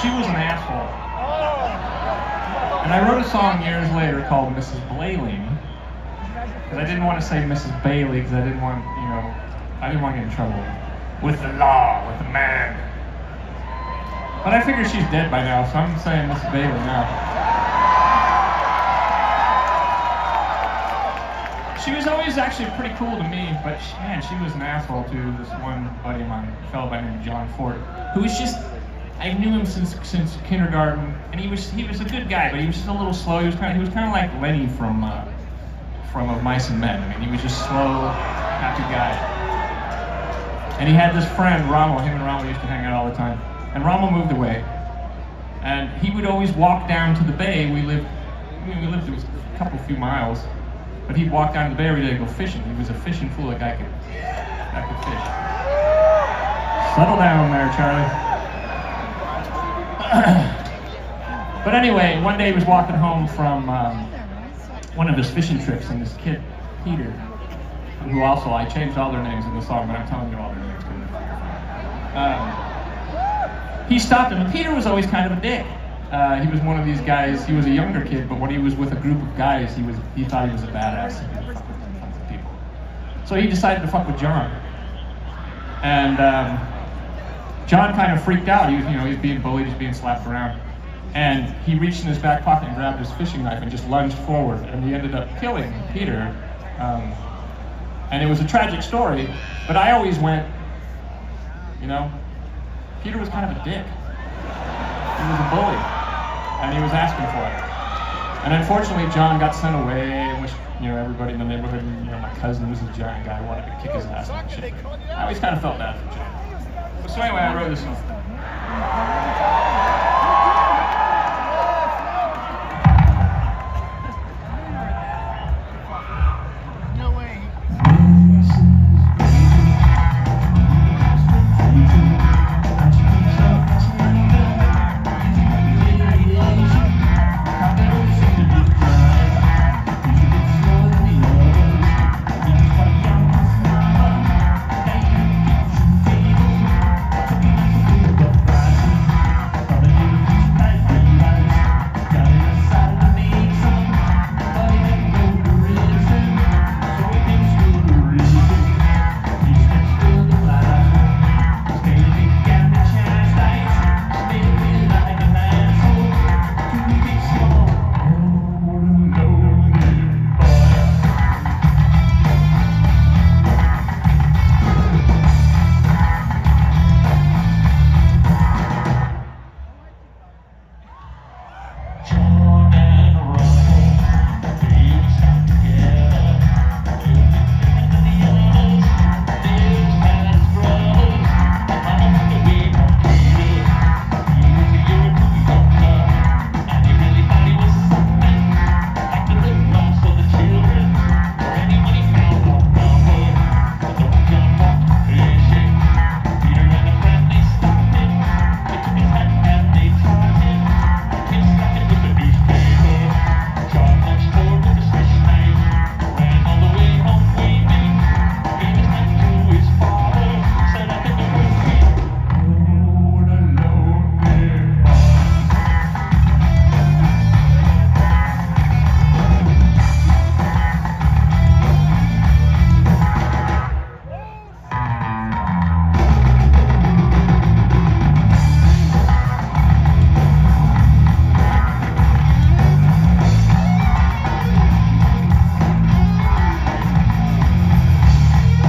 she was an asshole. And I wrote a song years later called Mrs. Blaileen, because I didn't want to say Mrs. Bailey, because I didn't want to get in trouble with the law, with the man. But I figure she's dead by now, so I'm saying Mrs. Bailey now. She was always actually pretty cool to me, but man, she was an asshole to this one buddy of mine, a fellow by the name of John Ford, who was just, I knew him since kindergarten, and he was a good guy, but he was just a little slow. He was kind of like Lenny from Of Mice and Men. I mean, he was just slow, happy guy. And he had this friend, Rommel. Him and Rommel used to hang out all the time. And Rommel moved away, and he would always walk down to the bay. It was a few miles. But he'd walk down to the bay every day to go fishing. He was a fishing fool, like I could fish. Settle down there, Charlie. But anyway, one day he was walking home from one of his fishing trips, and this kid, Peter, who also, I changed all their names in the song, but I'm telling you all their names. He stopped him, and Peter was always kind of a dick. He was one of these guys. He was a younger kid, but when he was with a group of guys, he thought he was a badass. He would fuck with people. So he decided to fuck with John, and John kind of freaked out. He was being bullied, he was being slapped around, and he reached in his back pocket and grabbed his fishing knife and just lunged forward, and he ended up killing Peter. And it was a tragic story, but I always went, Peter was kind of a dick. He was a bully. And he was asking for it. And unfortunately, John got sent away, and wished, everybody in the neighborhood, my cousin was a giant guy, wanted to kick his ass and shit. I always kind of felt bad for John. So anyway, I wrote this song.